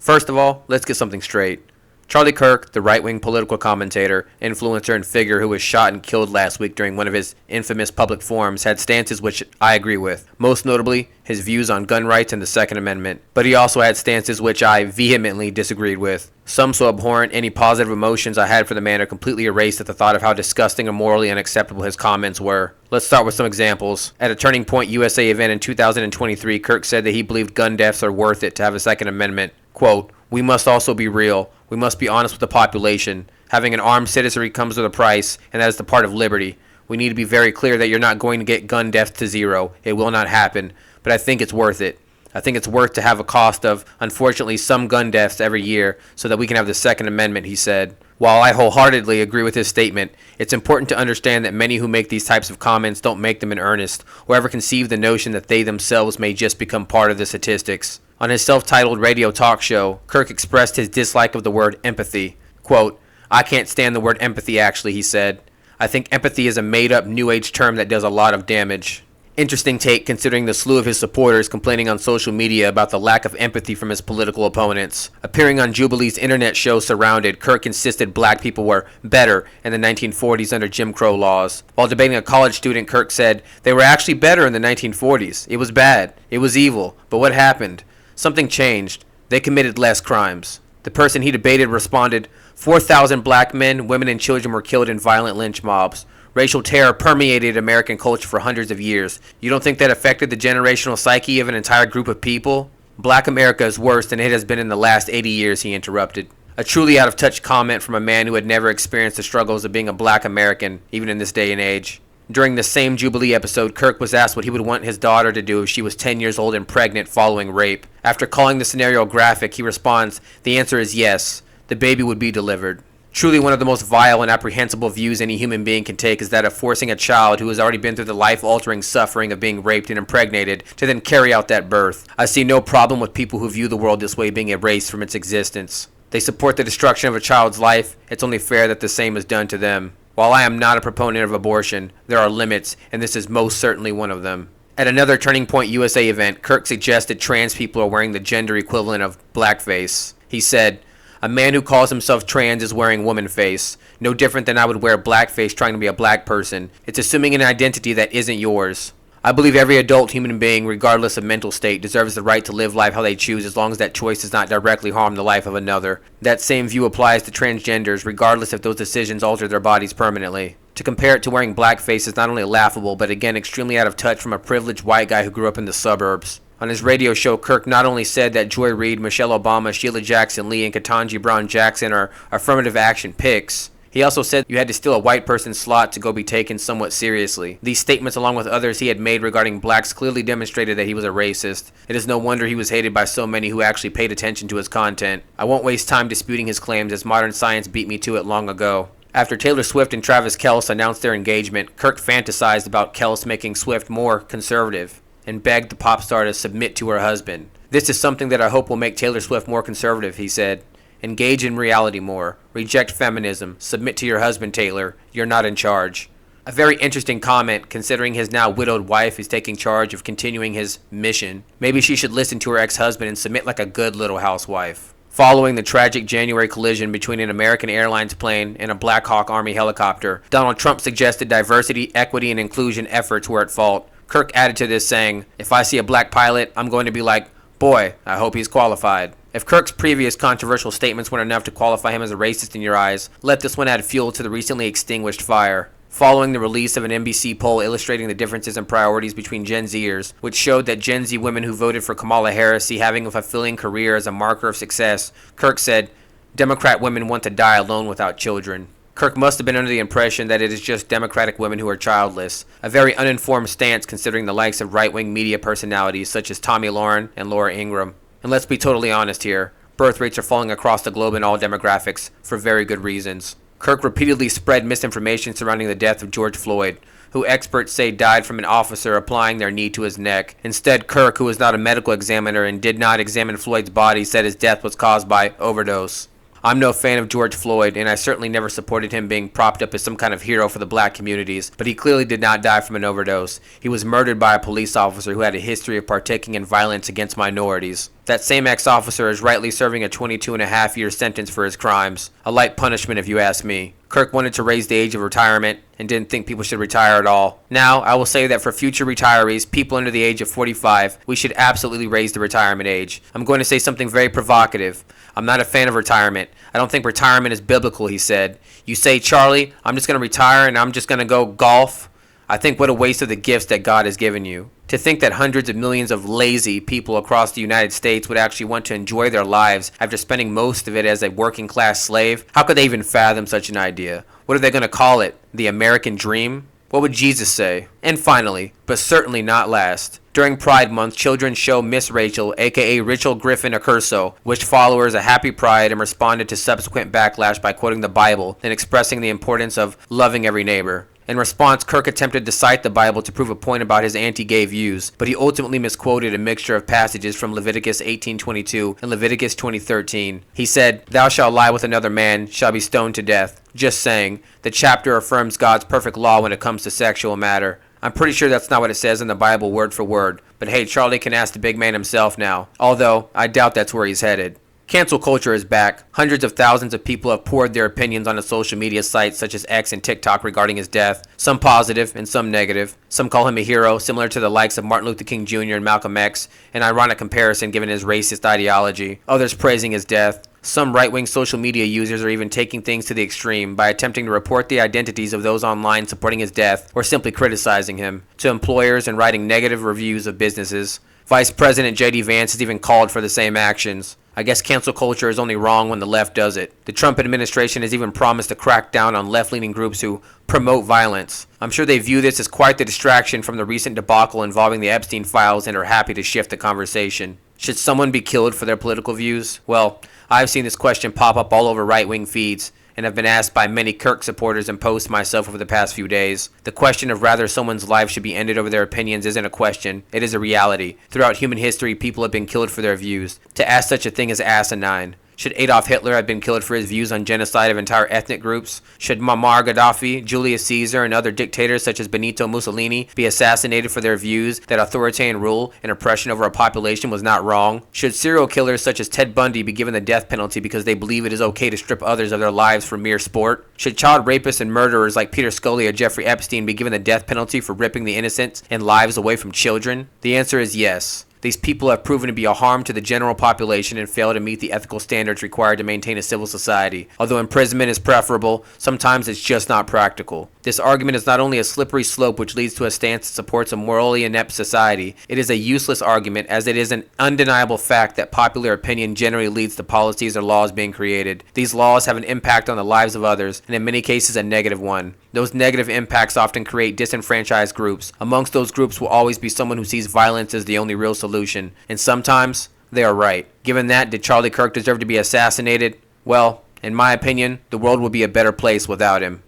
First of all, let's get something straight. Charlie Kirk, the right-wing political commentator, influencer, and figure who was shot and killed last week during one of his infamous public forums, had stances which I agree with, most notably his views on gun rights and the Second Amendment. But he also had stances which I vehemently disagreed with. Some so abhorrent, any positive emotions I had for the man are completely erased at the thought of how disgusting and morally unacceptable his comments were. Let's start with some examples. At a Turning Point USA event in 2023, Kirk said that he believed gun deaths are worth it to have a Second Amendment. Quote, "We must also be real. We must be honest with the population. Having an armed citizenry comes with a price, and that is the part of liberty. We need to be very clear that you're not going to get gun deaths to zero. It will not happen. But I think it's worth it. I think it's worth to have a cost of, unfortunately, some gun deaths every year so that we can have the Second Amendment," he said. While I wholeheartedly agree with his statement, it's important to understand that many who make these types of comments don't make them in earnest, or ever conceive the notion that they themselves may just become part of the statistics. On his self-titled radio talk show, Kirk expressed his dislike of the word empathy. Quote, "I can't stand the word empathy actually," he said. "I think empathy is a made-up New Age term that does a lot of damage." Interesting take considering the slew of his supporters complaining on social media about the lack of empathy from his political opponents. Appearing on Jubilee's internet show Surrounded, Kirk insisted black people were better in the 1940s under Jim Crow laws. While debating a college student, Kirk said, "They were actually better in the 1940s. It was bad. It was evil. But what happened? Something changed. They committed less crimes." The person he debated responded, 4,000 black men, women, and children were killed in violent lynch mobs. Racial terror permeated American culture for hundreds of years. You don't think that affected the generational psyche of an entire group of people? Black America is worse than it has been in the last 80 years, he interrupted. A truly out-of-touch comment from a man who had never experienced the struggles of being a black American, even in this day and age. During the same Jubilee episode, Kirk was asked what he would want his daughter to do if she was 10 years old and pregnant following rape. After calling the scenario graphic, he responds, "The answer is yes. The baby would be delivered." Truly one of the most vile and apprehensible views any human being can take is that of forcing a child who has already been through the life-altering suffering of being raped and impregnated to then carry out that birth. I see no problem with people who view the world this way being erased from its existence. They support the destruction of a child's life. It's only fair that the same is done to them. While I am not a proponent of abortion, there are limits, and this is most certainly one of them. At another Turning Point USA event, Kirk suggested trans people are wearing the gender equivalent of blackface. He said, "A man who calls himself trans is wearing woman face. No different than I would wear blackface trying to be a black person. It's assuming an identity that isn't yours. I believe every adult human being, regardless of mental state, deserves the right to live life how they choose as long as that choice does not directly harm the life of another. That same view applies to transgenders, regardless if those decisions alter their bodies permanently. To compare it to wearing blackface is not only laughable, but again extremely out of touch from a privileged white guy who grew up in the suburbs." On his radio show, Kirk not only said that Joy Reid, Michelle Obama, Sheila Jackson Lee, and Ketanji Brown Jackson are affirmative action picks, he also said you had to steal a white person's slot to go be taken somewhat seriously. These statements, along with others he had made regarding blacks, clearly demonstrated that he was a racist. It is no wonder he was hated by so many who actually paid attention to his content. I won't waste time disputing his claims, as modern science beat me to it long ago. After Taylor Swift and Travis Kelce announced their engagement, Kirk fantasized about Kelce making Swift more conservative and begged the pop star to submit to her husband. "This is something that I hope will make Taylor Swift more conservative," he said. "Engage in reality more. Reject feminism. Submit to your husband, Taylor. You're not in charge." A very interesting comment, considering his now widowed wife is taking charge of continuing his mission. Maybe she should listen to her ex-husband and submit like a good little housewife. Following the tragic January collision between an American Airlines plane and a Black Hawk Army helicopter, Donald Trump suggested diversity, equity, and inclusion efforts were at fault. Kirk added to this saying, "If I see a black pilot, I'm going to be like, boy, I hope he's qualified." If Kirk's previous controversial statements weren't enough to qualify him as a racist in your eyes, let this one add fuel to the recently extinguished fire. Following the release of an NBC poll illustrating the differences in priorities between Gen Zers, which showed that Gen Z women who voted for Kamala Harris see having a fulfilling career as a marker of success, Kirk said, "Democrat women want to die alone without children." Kirk must have been under the impression that it is just Democratic women who are childless, a very uninformed stance considering the likes of right-wing media personalities such as Tommy Lauren and Laura Ingraham. And let's be totally honest here, birth rates are falling across the globe in all demographics, for very good reasons. Kirk repeatedly spread misinformation surrounding the death of George Floyd, who experts say died from an officer applying their knee to his neck. Instead, Kirk, who is not a medical examiner and did not examine Floyd's body, said his death was caused by overdose. I'm no fan of George Floyd, and I certainly never supported him being propped up as some kind of hero for the black communities, but he clearly did not die from an overdose. He was murdered by a police officer who had a history of partaking in violence against minorities. That same ex-officer is rightly serving a 22.5-year sentence for his crimes. A light punishment if you ask me. Kirk wanted to raise the age of retirement and didn't think people should retire at all. Now, I will say that for future retirees, people under the age of 45, we should absolutely raise the retirement age. I'm going to say something very provocative. I'm not a fan of retirement. I don't think retirement is biblical, he said. You say, Charlie, I'm just going to retire and I'm just going to go golf. I think what a waste of the gifts that God has given you. To think that hundreds of millions of lazy people across the United States would actually want to enjoy their lives after spending most of it as a working class slave, how could they even fathom such an idea? What are they going to call it? The American dream? What would Jesus say? And finally, but certainly not last, during Pride Month, children's show Miss Rachel, aka Rachel Griffin Accurso, wished followers a happy Pride and responded to subsequent backlash by quoting the Bible and expressing the importance of loving every neighbor. In response, Kirk attempted to cite the Bible to prove a point about his anti-gay views, but he ultimately misquoted a mixture of passages from Leviticus 18:22 and Leviticus 20:13. He said, "Thou shalt lie with another man, shall be stoned to death." Just saying, the chapter affirms God's perfect law when it comes to sexual matter. I'm pretty sure that's not what it says in the Bible word for word, but hey, Charlie can ask the big man himself now, although I doubt that's where he's headed. Cancel culture is back. Hundreds of thousands of people have poured their opinions on the social media sites such as X and TikTok regarding his death, some positive and some negative. Some call him a hero, similar to the likes of Martin Luther King Jr. and Malcolm X, an ironic comparison given his racist ideology. Others praising his death. Some right-wing social media users are even taking things to the extreme by attempting to report the identities of those online supporting his death or simply criticizing him, to employers and writing negative reviews of businesses. Vice President J.D. Vance has even called for the same actions. I guess cancel culture is only wrong when the left does it. The Trump administration has even promised to crack down on left-leaning groups who promote violence. I'm sure they view this as quite the distraction from the recent debacle involving the Epstein files and are happy to shift the conversation. Should someone be killed for their political views? Well, I've seen this question pop up all over right-wing feeds, and have been asked by many Kirk supporters and posts myself over the past few days. The question of whether someone's life should be ended over their opinions isn't a question, it is a reality. Throughout human history, people have been killed for their views. To ask such a thing is asinine. Should Adolf Hitler have been killed for his views on genocide of entire ethnic groups? Should Muammar Gaddafi, Julius Caesar, and other dictators such as Benito Mussolini be assassinated for their views that authoritarian rule and oppression over a population was not wrong? Should serial killers such as Ted Bundy be given the death penalty because they believe it is okay to strip others of their lives for mere sport? Should child rapists and murderers like Peter Scully or Jeffrey Epstein be given the death penalty for ripping the innocents and lives away from children? The answer is yes. These people have proven to be a harm to the general population and fail to meet the ethical standards required to maintain a civil society. Although imprisonment is preferable, sometimes it's just not practical. This argument is not only a slippery slope which leads to a stance that supports a morally inept society, it is a useless argument as it is an undeniable fact that popular opinion generally leads to policies or laws being created. These laws have an impact on the lives of others, and in many cases a negative one. Those negative impacts often create disenfranchised groups. Amongst those groups will always be someone who sees violence as the only real solution, and sometimes they are right. Given that, did Charlie Kirk deserve to be assassinated? Well, in my opinion, the world would be a better place without him.